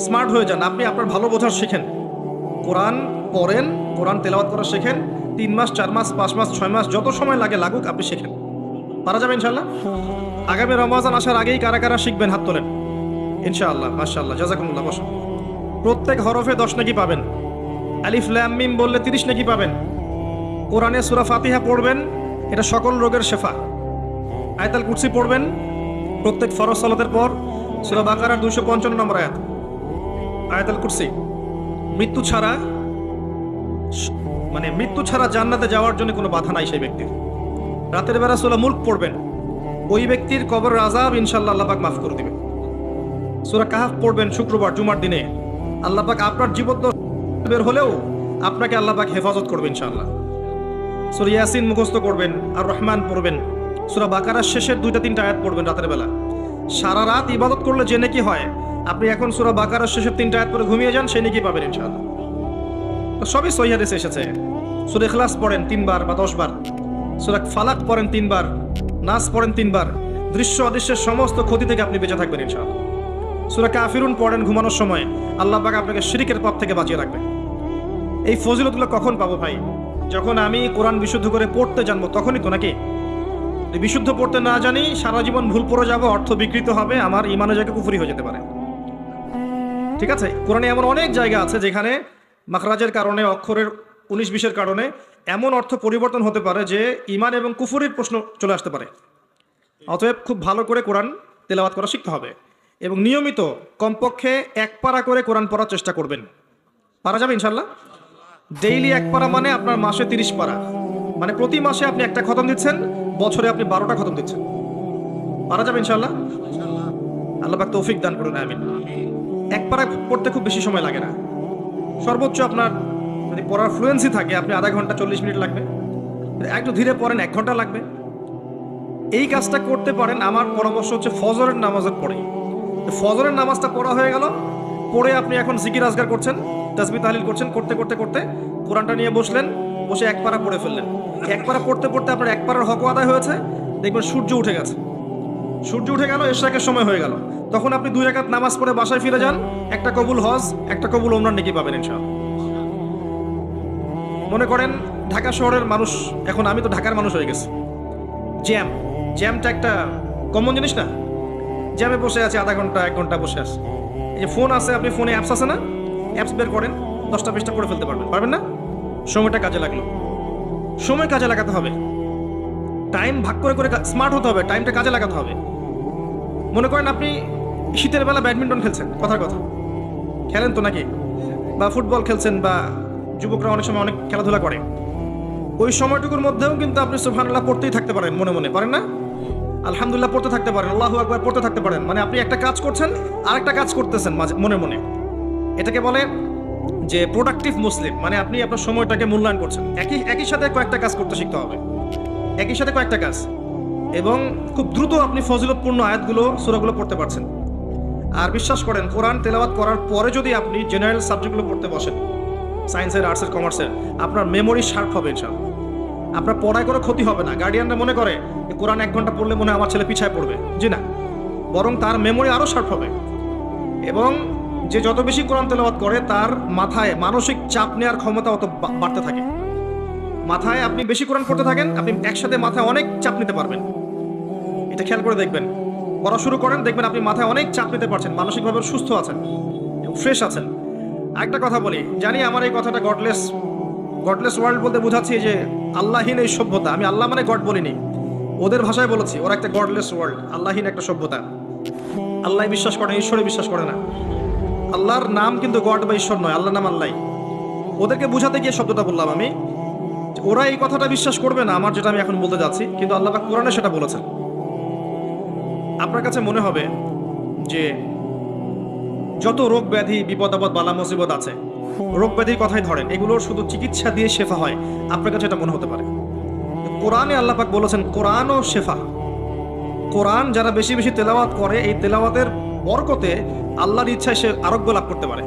স্মার্ট হয়ে যান। আপনি আপনার ভালো বোঝার শিখেন, কোরআন পড়েন, কোরআন তেলাওয়াত করা শেখেন। 3 মাস, 4 মাস, 5 মাস, 6 মাস, যত সময় লাগে লাগুক আপনি শেখেন। পারা যাবে ইনশাল্লাহ। আগামী রমজান আসার আগেই কারা কারা শিখবেন হাত তোলেন ইনশাআল্লাহ। মাশাআল্লাহ, জাযাকুমুল্লাহ। বসুন। প্রত্যেক হরফে 10 নেকি পাবেন। আলিফ লাম মিম বললে 30 নেকি পাবেন। কোরআনে সূরা ফাতিহা পড়বেন, এটা সকল রোগের শেফা। আয়াতুল কুরসি পড়বেন প্রত্যেক ফরজ সালাতের পর। সূরা বাকারার 255 নম্বর আয়াত, আয়াতুল কুরসি। মৃত্যু ছাড়া জান্নাতে যাওয়ার জন্য কোনো বাধা নাই সেই ব্যক্তির। রাতের বেলা সূরা মুলক পড়বেন, ওই ব্যক্তির কবরের আযাব ইনশাআল্লাহ আল্লাহ পাক মাফ করে দিবেন। সূরা কাহফ পড়বেন শুক্রবার, জুমার দিনে। আল্লাহ পাক আপনার জীবন বের হলেও আপনাকে আল্লাহ পাক হেফাজত করবে ইনশাআল্লাহ। সূরা ইয়াসিন মুখস্থ করবেন, আর রহমান পড়বেন। সূরা বাকারার শেষের 2-3টা আয়াত পড়বেন রাতের বেলা। সারা রাত ইবাদত করলে যে নেকি হয়, আপনি এখন সূরা বাকারার শেষের 3টা আয়াত পড়ে ঘুমিয়ে যান, সেই নেকি পাবেন ইনশাআল্লাহ। তো সবই সহিহ হাদিসে এসেছে। সূরা ইখলাস পড়েন 3 বার বা 10 বার। সূরা ফালাক পড়েন 3 বার, নাস পড়েন 3 বার। দৃশ্য অদৃশ্যের সমস্ত ক্ষতি থেকে আপনি বেঁচে থাকবেন ইনশাআল্লাহ। সূরা কাফিরুন পড়েন ঘুমানোর সময়, আল্লাহ পাক আপনাকে শিরকের পাপ থেকে বাঁচিয়ে রাখবেন। এই ফজিলতগুলো কখন পাবো ভাই? যখন আমি কোরআন বিশুদ্ধ করে পড়তে জানবো, তখনই তো, নাকি? বিশুদ্ধ পড়তে না জানি, সারা জীবন ভুল পড়ে যাব, অর্থ বিকৃত হবে, আমার ইমানের জায়গায় কুফরি হয়ে যেতে পারে। ঠিক আছে? কোরআনে এমন অনেক জায়গা আছে যেখানে মাখরাজের কারণে, অক্ষরের 19-20-এর কারণে এমন অর্থ পরিবর্তন হতে পারে যে ইমান এবং কুফরির প্রশ্ন চলে আসতে পারে। অতএব খুব ভালো করে কোরআন তেলাওয়াত করা শিখতে হবে এবং নিয়মিত কমপক্ষে 1 পারা করে কোরআন পড়ার চেষ্টা করবেন। পারা যাবে ইনশাল্লাহ? ডেইলি 1 পারা মানে আপনার মাসে 30 পারা, মানে প্রতি মাসে আপনি 1টা খতম দিচ্ছেন, বছরে আপনি 12টা খতম দিচ্ছেন। পারা যাবে ইনশাল্লাহ? আল্লাহ পাক তৌফিক দান করুন, আমিন। এক পারা পড়তে খুব বেশি সময় লাগে না, সর্বোচ্চ আপনার যদি পড়ার ফ্লুয়েন্সি থাকে আপনি আধা ঘন্টা 40 মিনিট লাগবে, একটু ধীরে পড়েন 1 ঘন্টা লাগবে। এই কাজটা করতে পারেন। আমার পরামর্শ হচ্ছে ফজরের নামাজের পরে। ফজরের নামাজটা পড়া হয়ে গেল, পড়ে আপনি এখন জিকির আজগার করছেন, তাসবিহ তাহলিল করছেন, করতে করতে করতে কোরআনটা নিয়ে বসলেন, বসে এক পারা পড়ে ফেললেন। এক পারা পড়তে পড়তে আপনার এক পারার হক আদায় হয়েছে, দেখবেন সূর্য উঠে গেছে। সূর্য উঠে গেল, এশরাকের সময় হয়ে গেল, তখন আপনি 2 রাকাত নামাজ পড়ে বাসায় ফিরে যান, একটা কবুল হজ, একটা কবুল ওমরার নেকি পাবেন ইনশাআল্লাহ। মনে করেন ঢাকা শহরের মানুষ, এখন আমি তো ঢাকার মানুষ হয়ে গেছি, জ্যামটা একটা কমন জিনিস না? জ্যামে বসে আছে আধা ঘন্টা 1 ঘন্টা বসে আছে, এই যে ফোন আছে, আপনি ফোনে অ্যাপস আছে না, অ্যাপস বের করেন, 10টা 20টা করে ফেলতে পারবেন না? সময়টা কাজে লাগলো। সময় কাজে লাগাতে হবে, টাইম ভাগ করে করে স্মার্ট হতে হবে, টাইমটা কাজে লাগাতে হবে। মনে করেন আপনি শীতের বেলা ব্যাডমিন্টন খেলছেন, কথার কথা খেলেন তো নাকি, বা ফুটবল খেলছেন, বা যুবকরা অনেক সময় অনেক খেলাধুলা করে, ওই সময়টুকুর মধ্যেও কিন্তু আপনি সুবহানাল্লাহ পড়তেই থাকতে পারেন, মনে মনে পারেন না? আলহামদুলিল্লাহ পড়তে থাকতে পারেন, আল্লাহু আকবার পড়তে থাকতে পারেন। মানে আপনি একটা কাজ করছেন আর একটা কাজ করতেছেন মাঝে মনে মনে। এটাকে বলে যে প্রোডাক্টিভ মুসলিম, মানে আপনি আপনার সময়টাকে মূল্যায়ন করছেন। একই সাথে কয়েকটা কাজ করতে শিখতে হবে, একই সাথে কয়েকটা কাজ, এবং খুব দ্রুত আপনি ফজিলতপূর্ণ আয়াতগুলো, সূরাগুলো পড়তে পারছেন। আর বিশ্বাস করেন, কোরআন তেলাওয়াত করার পরে যদি আপনি জেনারেল সাবজেক্টগুলো পড়তে বসেন, সায়েন্সের, আর্টসের, কমার্সের, আপনার মেমোরি শার্প হবে ইনশাআল্লাহ। আপনার পড়ায় করে ক্ষতি হবে না। গার্ডিয়ানরা মনে করে কোরআন 1 ঘন্টা পড়লে মনে হয় আমার ছেলে পিছায় পড়বে, জি না, বরং তার মেমোরি আরও শার্প হবে। এবং যে যত বেশি কোরআন তেলাওয়াত করে তার মাথায় মানসিক চাপ নেওয়ার ক্ষমতা অত বাড়তে থাকে। মাথায় আপনি বেশি কোরআন পড়তে থাকেন, আপনি একসাথে মাথায় অনেক চাপ নিতে পারবেন। এটা খেয়াল করে দেখবেন, পড়া শুরু করেন, দেখবেন আপনি মাথায় অনেক চাপ নিতে পারছেন, মানসিকভাবে সুস্থ আছেন, ফ্রেশ আছেন। আরেকটা কথা বলি, জানি আমার এই কথাটা গডলেস ওয়ার্ল্ড বলতে বোঝাচ্ছি যে আল্লাহহীন এই সভ্যতা। আমি আল্লাহ মানে গড বলিনি, ওদের ভাষায় বলেছি, ওরা একটা গডলেস ওয়ার্ল্ড, আল্লাহহীন একটা সভ্যতা। আল্লাহ বিশ্বাস করে, ঈশ্বরে বিশ্বাস করে না। আল্লাহর নাম কিন্তু গড বা ঈশ্বর নয়, আল্লাহর নাম আল্লাহ। ওদেরকে বোঝাতে গিয়ে শব্দটা বললাম আমি, ওরা এই কথাটা বিশ্বাস করবে না আমার যেটা আমি এখন বলতে যাচ্ছি, কিন্তু আল্লাহ পাক কোরআনে সেটা বলেছেন। আপনার কাছে মনে হবে যে যত রোগ ব্যাধি, বিপদ আপদ, বালা মুসিবত আছে, রোগ ব্যাধির কথাই ধরেন, এগুলোর শুধু চিকিৎসা দিয়ে শেফা হয়, আপনার কাছে এটা মনে হতে পারে। কোরআনে আল্লাহ পাক বলেছেন কোরআনও শেফা। কোরআন যারা বেশি বেশি তেলাওয়াত করে, এই তেলাওয়াতের বরকতে আল্লাহর ইচ্ছায় সে আরোগ্য লাভ করতে পারে।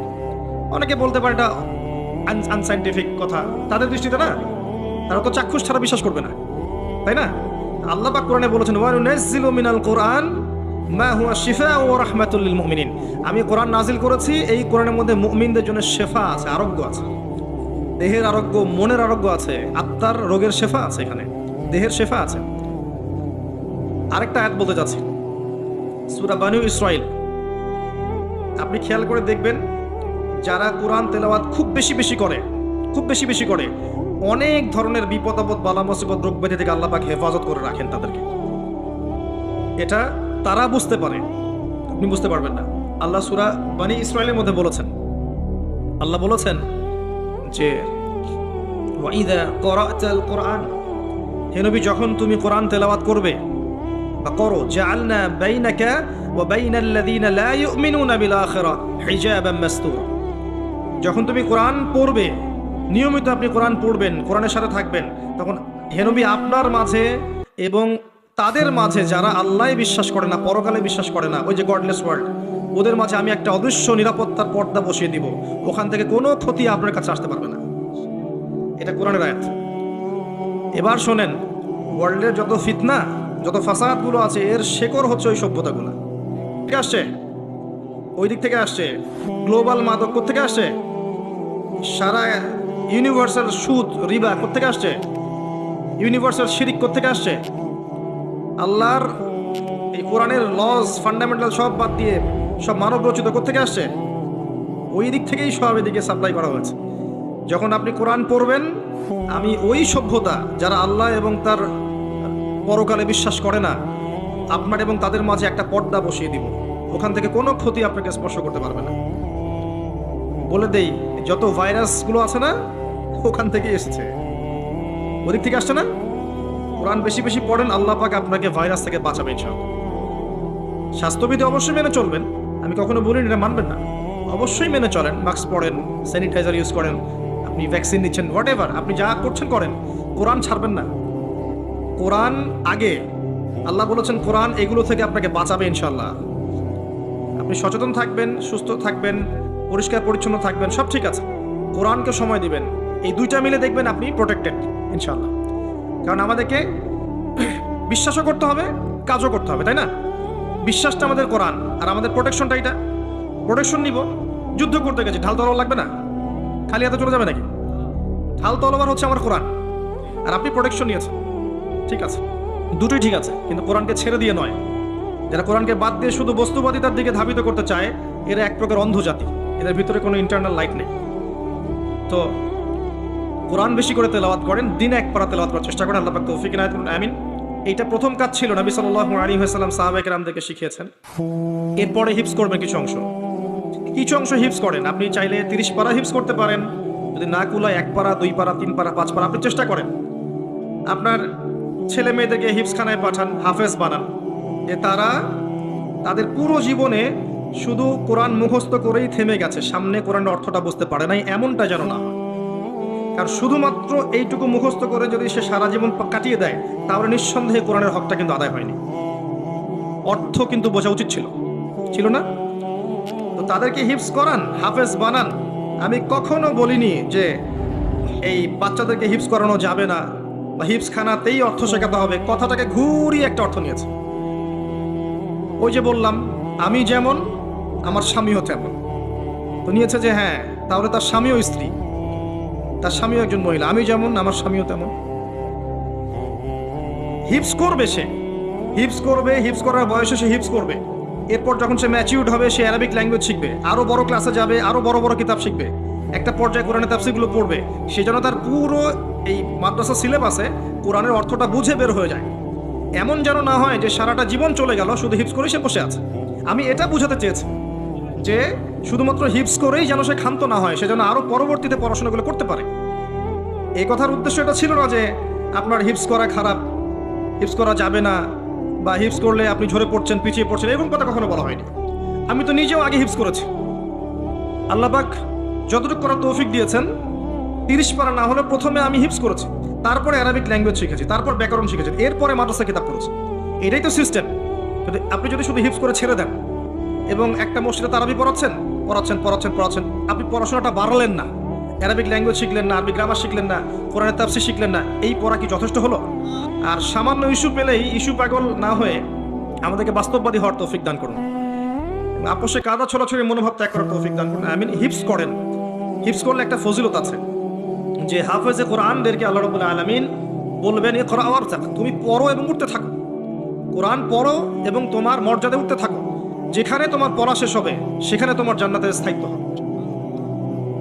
অনেকে বলতে পারে এটা আনসাইন্টিফিক কথা, তাদের দৃষ্টিতে না, তারা তো চাক্ষুষ ছাড়া বিশ্বাস করবে না, তাই না? আল্লাহ পাক কোরআনে বলেছেন ওয়ানুনাজ্জিলু মিনাল কোরআন মা হুয়া শিফাউ ওয়া রাহমাতুল লিল মুমিনিন। আমি কোরআন নাজিল করেছি, এই কোরআনের মধ্যে মুমিনদের জন্য শেফা আছে, আরোগ্য আছে, দেহের আরোগ্য, মনের আরোগ্য আছে, আত্মার রোগের শেফা আছে, এখানে দেহের শেফা আছে। আরেকটা আয়াত বলতে যাচ্ছি, সূরা বানু ইসরাইল। আপনি খেয়াল করে দেখবেন, যারা কোরআন তেলাওয়াত খুব বেশি বেশি করে, অনেক ধরনের বিপদ আপদ, বালা মুসিবত, রোগ ব্যাধি থেকে আল্লাহ পাক হেফাজত করে রাখেন তাদেরকে। এটা তারা বুঝতে পারে, আপনি বুঝতে পারবেন না। আল্লাহ সূরা বানি ইসরাইলের মধ্যে বলেছেন, আল্লাহ বলেছেন যে ওয়াইদা ক্বরাতাল কোরআন, হে নবী যখন তুমি কোরআন তেলাওয়াত করবে বা করো, জাআলনা বাইনাকা ওয়া বাইনাল্লাযীনা লা ইউমিনুনা বিল আখিরাহ হিজাবান মাসতুরা। যখন তুমি কোরআন পড়বে, নিয়মিত আপনি কোরআন পড়বেন, কোরআনের সাথে থাকবেন, তখন হে নবী আপনার মাঝে এবং তাদের মাঝে যারা আল্লাহ বিশ্বাস করে না, পরকালে বিশ্বাস করে না, ওই যে গডলেস ওয়ার্ল্ড, ওদের মাঝে আমি একটা অদৃশ্য নিরাপত্তার পর্দা বসিয়ে দিব, ওখান থেকে কোনো ক্ষতি আপনার কাছে আসতে পারবে না। এটা কোরআনের আয়াত। এবার শোনেন, ওয়ার্ল্ডের যত ফিতনা, যত ফাসাদগুলো আছে, এর শেকড় হচ্ছে ওই সভ্যতাগুলো। ঠিক আসছে, ওই দিক থেকে আসছে। গ্লোবাল মাদক কোত্থেকে আসছে? সারা ইউনিভার্সাল সুদ, রিবা কোত্থেকে আসছে? ইউনিভার্সাল শিরিক কোত্থেকে আসছে? আল্লাহর এই কোরআনের লজ, ফান্ডামেন্টাল সব বাদ দিয়ে সব মানব রচিত কোত্থেকে আসছে? ওই দিক থেকেই সব এদিকে সাপ্লাই করা হয়েছে। যখন আপনি কোরআন পড়বেন, আমি ওই সভ্যতা যারা আল্লাহ এবং তার পরকালে বিশ্বাস করে না, আপনার এবং তাদের মাঝে একটা পর্দা বসিয়ে দিব, ওখান থেকে কোনো ক্ষতি আপনাকে স্পর্শ করতে পারবে না। বলে দেই, যত ভাইরাসগুলো আছে না, ওখান থেকে এসেছে, ওদিক থেকে আসছে না। কোরআন বেশি বেশি পড়েন, আল্লাহ পাক আপনাকে ভাইরাস থেকে বাঁচাবে ইনশাআল্লাহ। স্বাস্থ্যবিধি অবশ্যই মেনে চলবেন, আমি কখনো বলিনি এটা মানবেন না, অবশ্যই মেনে চলেন, মাস্ক পরেন, স্যানিটাইজার ইউজ করেন, আপনি ভ্যাকসিন নিচ্ছেন, হোয়াট এভার, আপনি যা করছেন করেন, কোরআন ছাড়বেন না। কোরআন আগে, আল্লাহ বলেছেন কোরআন এগুলো থেকে আপনাকে বাঁচাবে ইনশাল্লাহ। আপনি সচেতন থাকবেন, সুস্থ থাকবেন, পরিষ্কার পরিচ্ছন্ন থাকবেন, সব ঠিক আছে, কোরআনকে সময় দিবেন, এই দুইটা মিলে দেখবেন আপনি প্রোটেক্টেড ইনশাল্লাহ। কারণ আমাদেরকে বিশ্বাসও করতে হবে, কাজও করতে হবে, তাই না? বিশ্বাসটা আমাদের কোরআন, আর আমাদের প্রোটেকশনটা এটা। প্রোটেকশন নিব, যুদ্ধ করতে গেছি, ঢাল তলোয়ার লাগবে না, খালি হাতে চলে যাবে নাকি? ঢাল তলোয়ার হচ্ছে আমার কোরআন, আর আপনি প্রোটেকশন নিয়েছেন, ঠিক আছে, দুটোই ঠিক আছে, কিন্তু কোরআনকে ছেড়ে দিয়ে নয়। যারা কোরআনকে বাদ দিয়ে শুধু বস্তুবাদিতার দিকে ধাবিত করতে চায়, এরা এক প্রকার অন্ধ জাতি, এদের ভিতরে কোনো ইন্টারনাল লাইট নেই। তো কোরআন বেশি করে তেলাওয়াত করেন, দিনে এক পারা তেলাওয়াত করার চেষ্টা করেন, আল্লাহ পাক তৌফিক ইনায়াত করুন, আমিন। এইটা প্রথম কাজ ছিল, নবী সাল্লাল্লাহু আলাইহি ওয়াসাল্লাম সাহাবায়ে কেরামদেরকে শিখিয়েছেন। এরপরে হিফজ করবেন কিছু অংশ, হিফজ করেন। আপনি চাইলে 30 পারা হিফজ করতে পারেন, যদি না কুলায় 1 পারা, 2 পারা, 3 পারা, 5 পারা, আপনি চেষ্টা করেন। আপনার ছেলে মেয়েদেরকে হিফজখানায় পাঠান, হাফেজ বানান, যে তারা তাদের পুরো জীবনে শুধু কোরআন মুখস্থ করেই থেমে গেছে, সামনে কোরআনের অর্থটা বুঝতে পারে নাই, এমনটা যেন না হয়। কারণ শুধুমাত্র এইটুকু মুখস্থ করে যদি সে সারা জীবন কাটিয়ে দেয়, তাহলে নিঃসন্দেহে কোরআনের হকটা কিন্তু আদায় হয়নি, অর্থ কিন্তু বোঝা উচিত ছিল না? তো তাদেরকে হিফজ করান, হাফেজ বানান। আমি কখনো বলিনি যে এই বাচ্চাদেরকে হিফজ করানো যাবে না বা হিফজখানাতেই অর্থ শেখাতে হবে, কথাটাকে ঘুরিয়ে একটা অর্থ নিয়েছে। ওই যে বললাম, আমি যেমন আমার স্বামীও তেমন, তো নিয়েছে যে হ্যাঁ, তাহলে তার স্বামীও স্ত্রী, তার স্বামীও একজন মহিলা, আমি যেমন আমার স্বামীও তেমন। হিফজ করবে, সে হিফজ করবে, হিফজ করার বয়সে সে হিফজ করবে। এরপর যখন সে ম্যাচিউরড হবে, সে অ্যারাবিক ল্যাঙ্গুয়েজ শিখবে, আরো বড় ক্লাসে যাবে, আরো বড় বড় কিতাব শিখবে, একটা পর্যায়ে কোরআনের তাফসীরগুলো পড়বে। সে যেন তার পুরো এই মাদ্রাসা সিলেবাসে কোরআনের অর্থটা বুঝে বের হয়ে যায়। এমন যেন না হয় যে সারাটা জীবন চলে গেল শুধু হিফজ করে সে বসে আছে। আমি এটা বোঝাতে চেয়েছি যে শুধুমাত্র হিফজ করেই যেন সে ক্ষান্ত না হয়, সে যেন আরো পরবর্তীতে পড়াশোনাগুলো করতে পারে। এই কথার উদ্দেশ্য এটা ছিল না যে আপনার হিফজ করা খারাপ, হিফজ করা যাবে না, বা হিফজ করলে আপনি ঝরে পড়ছেন, পিছিয়ে পড়ছেন, এরকম কথা কখনো বলা হয়নি। আমি তো নিজেও আগে হিফজ করেছি, আল্লাহ পাক যতটুকু করার তৌফিক দিয়েছেন, 30 পারা না হলে প্রথমে আমি হিফজ করেছি, তারপরে অ্যারাবিক ল্যাঙ্গুয়েজ শিখেছি, তারপর ব্যাকরণ শিখেছি, এরপরে মাদ্রাসা কিতাব পড়েছি। এটাই তো সিস্টেম। আপনি যদি শুধু হিফজ করে ছেড়ে দেন এবং একটা মসজিদে তারাবি পড়াচ্ছেন, আপনি পড়াশোনাটা বাড়ালেন না, অ্যারাবিক ল্যাঙ্গুয়েজ শিখলেন না, আরবি গ্রামার শিখলেন না, কোরআনের তাফসীর শিখলেন না, এই পড়া কি যথেষ্ট হলো? আর সামান্য ইস্যু পেলেই ইস্যু পাগল না হয়ে আমাদেরকে বাস্তববাদী হওয়ার তৌফিক দান করুন, আপোষে কাদা ছোড়াছড়ি মনোভাব ত্যাগ করার তৌফিক দান করুন, আমিন। হিফজ করেন, হিফজ করলে একটা ফজিলত আছে যে হাফেজে কোরআনদেরকে আল্লাহ রাব্বুল আলামিন বলবেন, ইকরা ওয়ারতাক, তুমি পড়ো এবং উঠতে থাকো, কোরআন পড়ো এবং তোমার মর্যাদা উঠতে থাকো, যেখানে তোমার পড়া শেষ হবে সেখানে তোমার জান্নাতের স্থায়িত্ব হবে।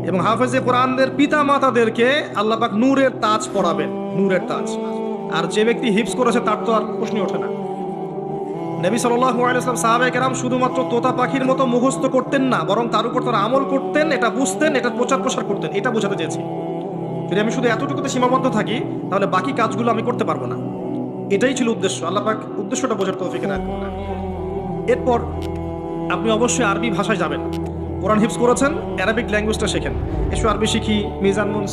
এবং হাফেজে কোরআনদের পিতা মাতাদেরকে আল্লাহ পাক নূরের তাজ পরাবেন, নূরের তাজ। আর যে ব্যক্তি হিফজ করেছে তার তো আর প্রশ্নই ওঠে না। নবী সাল্লাল্লাহু আলাইহি ওয়াসাল্লাম সাহাবায়ে কেরাম শুধুমাত্র তোতা পাখির মতো মুখস্থ করতেন না, বরং তার উপর তারা আমল করতেন, এটা বুঝতেন, এটা প্রচার প্রসার করতেন। এটা বোঝাতে চেয়েছি। যদি আমি শুধু এতটুকুতে সীমাবদ্ধ থাকি, তাহলে বাকি কাজগুলো আমি করতে পারবো না। এটাই ছিল উদ্দেশ্য। আল্লাহ পাক উদ্দেশ্যটা বোঝার তৌফিক দান করুন। এরপর আপনি অবশ্যই আরবি ভাষায় যাবেন। কোরআন হিফজ করেছেন, অ্যারাবিক ল্যাঙ্গুয়েজটা শেখেন। এসো আরবি শিখি, মিজান মুন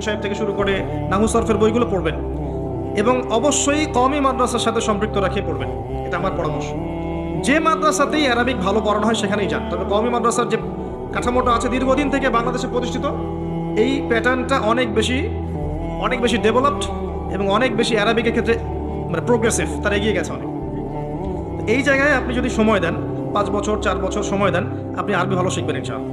সাহেব থেকে শুরু করে নাহু সরফের বইগুলো পড়বেন এবং অবশ্যই কওমি মাদ্রাসার সাথে সম্পৃক্ত রাখিয়ে পড়বেন। এটা আমার পরামর্শ। যে মাদ্রাসাতেই অ্যারাবিক ভালো পড়ানো হয় সেখানেই যান। তবে কওমি মাদ্রাসার যে কাঠামোটা আছে দীর্ঘদিন থেকে বাংলাদেশে প্রতিষ্ঠিত, এই প্যাটার্নটা অনেক বেশি ডেভেলপড এবং অনেক বেশি অ্যারাবিকের ক্ষেত্রে মানে প্রোগ্রেসিভ, তারা এগিয়ে গেছে অনেক। এই জায়গায় আপনি যদি সময় দেন, 5 বছর 4 বছর সময় দেন, আপনি আরবি ভালো শিখবেন ইনশাআল্লাহ।